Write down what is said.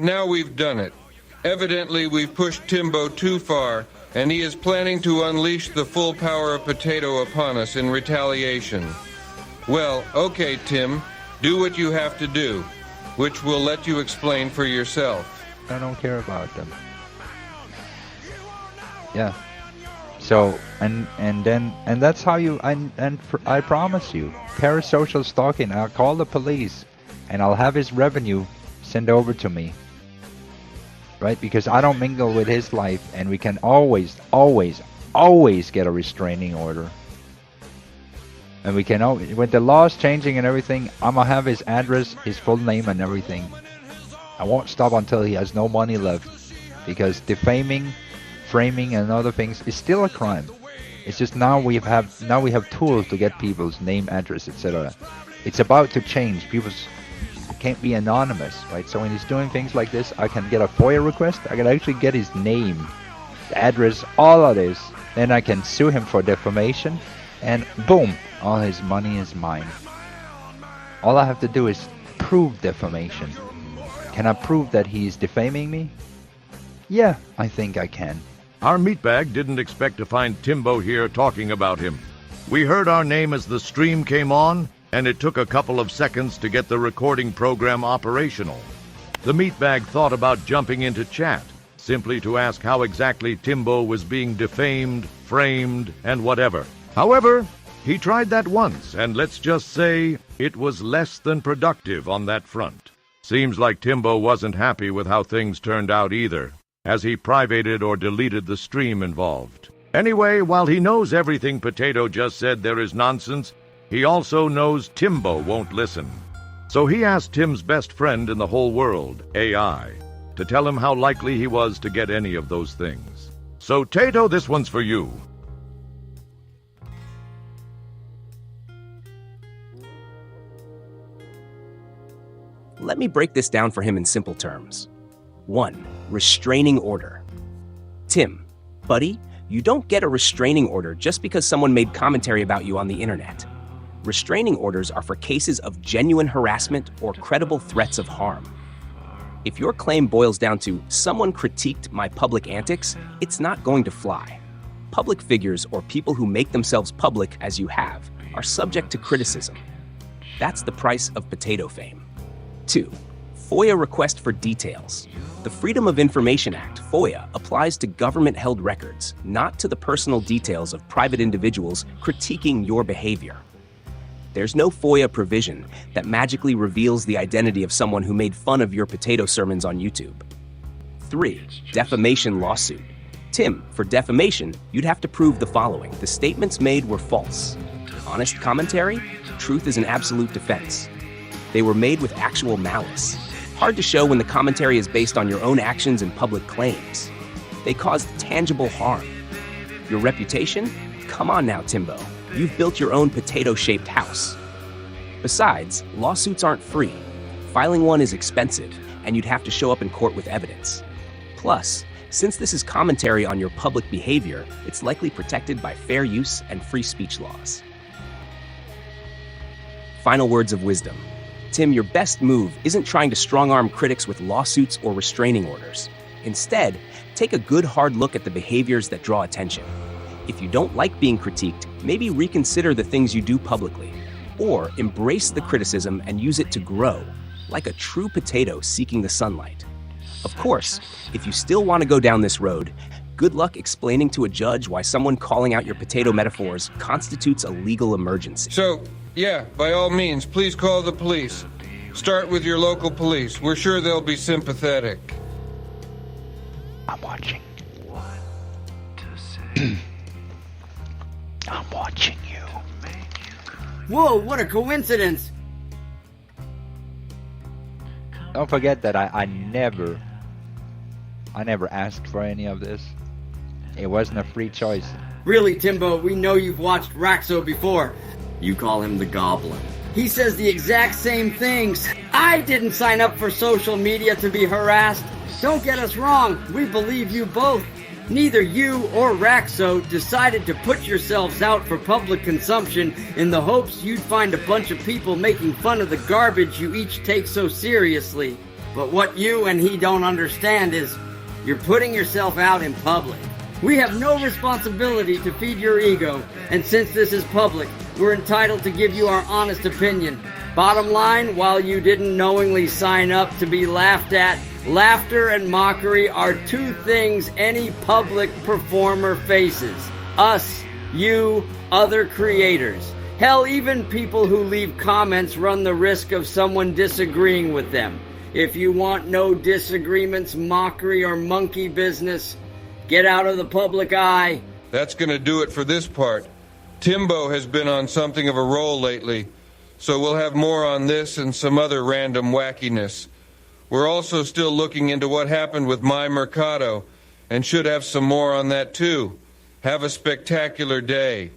now we've done it. Evidently, we've pushed Timbo too far, and he is planning to unleash the full power of Potato upon us in retaliation. Well, okay, Tim, do what you have to do, which we'll let you explain for yourself. I don't care about them. Yeah. So, and that's how you, I promise you, parasocial stalking, I'll call the police, and I'll have his revenue sent over to me. Right? Because I don't mingle with his life, and we can always get a restraining order. And we can always, with the laws changing and everything, I'm gonna have his address, his full name and everything. I won't stop until he has no money left. Because defaming, framing and other things is still a crime. It's just now we have tools to get people's name, address, etc. It's about to change. People's can't be anonymous, right? So when he's doing things like this, I can get a FOIA request. I can actually get his name, address, all of this. Then I can sue him for defamation, and boom, all his money is mine. All I have to do is prove defamation. Can I prove that he's defaming me? Yeah, I think I can. Our meatbag didn't expect to find Timbo here talking about him. We heard our name as the stream came on, and it took a couple of seconds to get the recording program operational. The meatbag thought about jumping into chat, simply to ask how exactly Timbo was being defamed, framed, and whatever. However, he tried that once, and let's just say it was less than productive on that front. Seems like Timbo wasn't happy with how things turned out either, as he privated or deleted the stream involved. Anyway, while he knows everything Potato just said there is nonsense, he also knows Timbo won't listen. So he asked Tim's best friend in the whole world, AI, to tell him how likely he was to get any of those things. So, Tato, this one's for you. Let me break this down for him in simple terms. 1. Restraining order. Tim, buddy, you don't get a restraining order just because someone made commentary about you on the internet. Restraining orders are for cases of genuine harassment or credible threats of harm. If your claim boils down to someone critiqued my public antics, it's not going to fly. Public figures or people who make themselves public, as you have, are subject to criticism. That's the price of potato fame. 2. FOIA request for details. The Freedom of Information Act, FOIA, applies to government-held records, not to the personal details of private individuals critiquing your behavior. There's no FOIA provision that magically reveals the identity of someone who made fun of your potato sermons on YouTube. 3. Defamation lawsuit. Tim, for defamation, you'd have to prove the following. The statements made were false. Honest commentary? Truth is an absolute defense. They were made with actual malice. Hard to show when the commentary is based on your own actions and public claims. They caused tangible harm. Your reputation? Come on now, Timbo. You've built your own potato-shaped house. Besides, lawsuits aren't free. Filing one is expensive, and you'd have to show up in court with evidence. Plus, since this is commentary on your public behavior, it's likely protected by fair use and free speech laws. Final words of wisdom. Tim, your best move isn't trying to strong-arm critics with lawsuits or restraining orders. Instead, take a good hard look at the behaviors that draw attention. If you don't like being critiqued, maybe reconsider the things you do publicly, or embrace the criticism and use it to grow, like a true potato seeking the sunlight. Of course, if you still want to go down this road, good luck explaining to a judge why someone calling out your potato metaphors constitutes a legal emergency. So, yeah, by all means, please call the police. Start with your local police. We're sure they'll be sympathetic. I'm watching. I'm watching you. Whoa, what a coincidence! Don't forget that I never asked for any of this. It wasn't a free choice. Really, Timbo, we know you've watched Raxo before. You call him the Goblin. He says the exact same things. I didn't sign up for social media to be harassed. Don't get us wrong, we believe you both. Neither you or Raxo decided to put yourselves out for public consumption in the hopes you'd find a bunch of people making fun of the garbage you each take so seriously. But what you and he don't understand is you're putting yourself out in public. We have no responsibility to feed your ego, and since this is public, we're entitled to give you our honest opinion. Bottom line, while you didn't knowingly sign up to be laughed at, laughter and mockery are two things any public performer faces. Us, you, other creators. Hell, even people who leave comments run the risk of someone disagreeing with them. If you want no disagreements, mockery, or monkey business, get out of the public eye. That's going to do it for this part. Timbo has been on something of a roll lately, so we'll have more on this and some other random wackiness. We're also still looking into what happened with My Mercado, and should have some more on that too. Have a spectacular day.